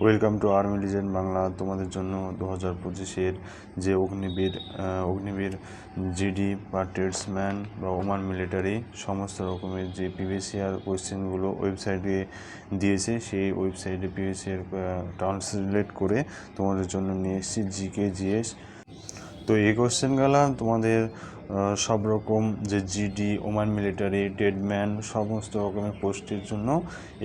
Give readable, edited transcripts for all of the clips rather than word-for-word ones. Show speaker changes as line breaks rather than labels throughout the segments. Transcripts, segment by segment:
Welcome to army legend Bangla. তোমাদের জন্য 2025-এর যে অগ্নিবীর জিডি বা ট্রেডসম্যান বা ওমান মিলিটারি সমস্ত রকমের যে প্রিভিয়াস কোয়েশ্চেনগুলো ওয়েবসাইটে দিয়েছে, সেই ওয়েবসাইটে প্রিভিয়াস ট্রান্সলেট করে তোমাদের জন্য নিয়ে এসেছি জিকে জিএস। তো এই কোয়েশ্চেনগুলো তোমাদের সব রকম যে জিডি, ওমান মিলিটারি, ট্রেডম্যান সমস্ত রকমের পোস্টের জন্য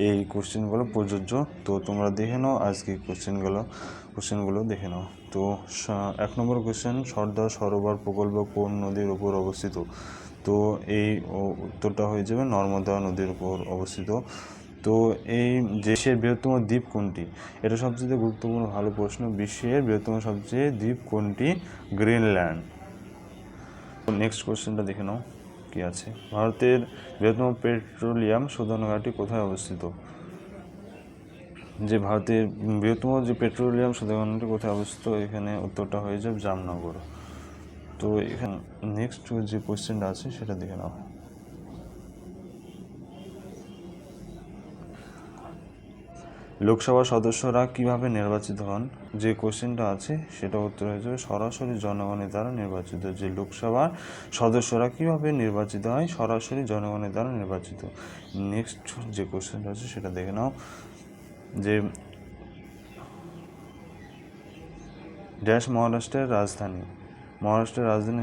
এই কোশ্চেনগুলো প্রযোজ্য। তো তোমরা দেখে নাও, আজকে কোশ্চেনগুলো দেখে নাও। তো 1 নম্বর কোশ্চেন, সর্দার সরোবর প্রকল্প কোন নদীর উপর অবস্থিত? তো এই উত্তরটা হয়ে যাবে নর্মদা নদীর উপর অবস্থিত। তো এই দেশের বৃহত্তম দ্বীপ কোনটি? এটা সবচেয়ে গুরুত্বপূর্ণ ভালো প্রশ্ন। বিশ্বের বৃহত্তম সবচেয়ে দ্বীপ কোনটি? গ্রিনল্যান্ড। নেক্সট কোশ্চেনটা দেখে নাও কি আছে। ভারতের বৃহত্তম পেট্রোলিয়াম শোধনাগারটি কোথায় অবস্থিত? যে ভারতের বৃহত্তম যে পেট্রোলিয়াম শোধনাগারটি কোথায় অবস্থিত, এখানে উত্তরটা হয়ে যাবে জামনগর। তো এখানে নেক্সট যে কোশ্চেনটা আছে সেটা দেখে নাও। লোকসভার সদস্যরা কিভাবে নির্বাচিত হন? যে কোশ্চেনটা আছে সেটা উত্তর হয়ে যাবে সরাসরি জনগণের দ্বারা নির্বাচিত। যে লোকসভার সদস্যরা কিভাবে নির্বাচিত হয়? সরাসরি জনগণের দ্বারা নির্বাচিত। নেক্সট যে কোশ্চেনটা আছে সেটা দেখে নাও। যে ড্যাশ মহারাষ্ট্রের রাজধানী? মহারাষ্ট্রের রাজধানী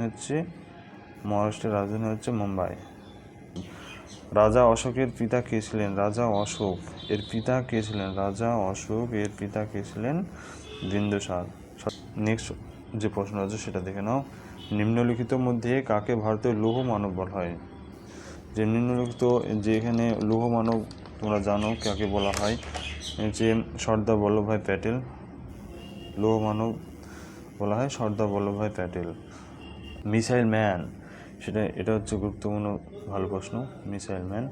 হচ্ছে মুম্বাই। রাজা অশোকের পিতা কে ছিলেন? রাজা অশোক এর পিতা কে ছিলেন? বিন্দুসার। নেক্সট যে প্রশ্ন আছে সেটা দেখে নাও। নিম্নলিখিত মধ্যে কাকে ভারতের লৌহ মানব বলা হয়? যে নিম্নলিখিত যে এখানে লৌহ মানব তোমরা জানো কাকে বলা হয়, যে সর্দার বল্লভভাই প্যাটেল। লৌহ মানব বলা হয় সর্দার বল্লভভাই প্যাটেল। মিসাইল ম্যান, এটা হচ্ছে গুরুত্বপূর্ণ ভালো প্রশ্ন। মিসাইল ম্যান,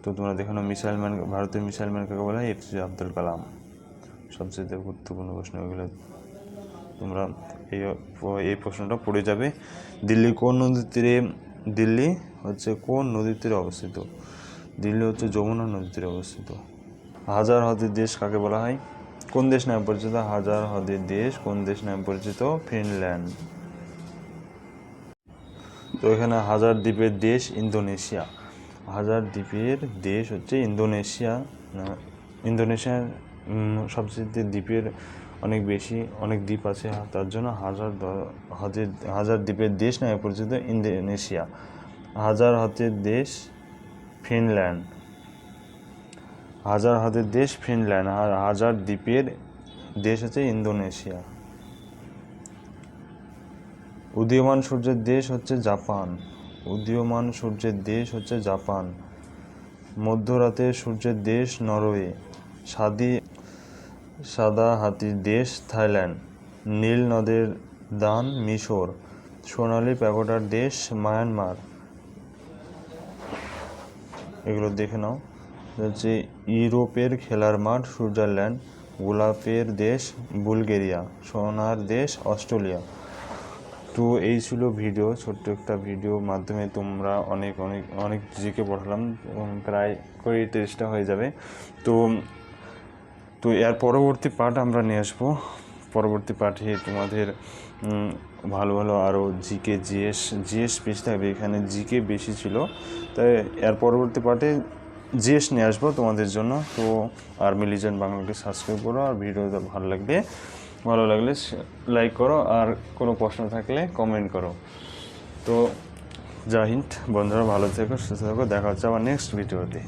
তো তোমরা দেখো না মিসাইল ম্যান, ভারতের মিসাইল ম্যান কাকে বলা হয়? এপিজে আব্দুল কালাম। সবচেয়ে গুরুত্বপূর্ণ প্রশ্ন এগুলো, তোমরা এই প্রশ্নটা পড়ে যাবে। দিল্লি কোন নদীর তীরে অবস্থিত? দিল্লি হচ্ছে যমুনা নদীর তীরে অবস্থিত। হাজার হ্রদের দেশ কাকে বলা হয়? কোন দেশ নামে পরিচিত হাজার হ্রদের দেশ? কোন দেশ নামে পরিচিত? ফিনল্যান্ড। তো এখানে হাজার দ্বীপের দেশ ইন্দোনেশিয়া। হাজার দ্বীপের দেশ হচ্ছে ইন্দোনেশিয়া। ইন্দোনেশিয়ার সবচেয়ে দ্বীপের অনেক দ্বীপ আছে, তার জন্য হাজার দ্বীপের দেশ নামে পরিচিত ইন্দোনেশিয়া। হাজার হ্রদের দেশ ফিনল্যান্ড। হাজার হ্রদের দেশ ফিনল্যান্ড আর হাজার দ্বীপের দেশ হচ্ছে ইন্দোনেশিয়া। উদীয়মান সূর্যের দেশ হচ্ছে জাপান। মধ্যরাতের সূর্যের দেশ নরওয়ে। সাদা হাতির দেশ থাইল্যান্ড। নীল নদের দান মিশর। সোনালী প্যাগোডার দেশ মায়ানমার। এগুলো দেখে নাও। হচ্ছে ইউরোপের খেলার মাঠ সুইজারল্যান্ড। গোলাপের দেশ বুলগেরিয়া। সোনার দেশ অস্ট্রেলিয়া। তো এই ছিল ভিডিও, ছোট্ট একটা ভিডিও মাধ্যমে তোমরা অনেক জিকে পড়ালাম, প্রায় 20-30টা হয়ে যাবে। তো এর পরবর্তী পার্ট আমরা নিয়ে আসবো। পরবর্তী পার্টে তোমাদের ভালো আরও জিকে জিএস পেজ থাকবে। এখানে জিকে বেশি ছিল, তাই এর পরবর্তী পার্টে জিএস নিয়ে আসবো তোমাদের জন্য। তো আর্মি লিজেন্ড বাংলাকে সাবস্ক্রাইব করো, আর ভিডিওটা ভালো লাগলে লাইক করো, আর কোনো প্রশ্ন থাকলে কমেন্ট করো। তো জয় হিন্দ বন্ধুরা, ভালো থেকো, সুস্থ থেকো, দেখা হচ্ছে আবার নেক্সট ভিডিওতে।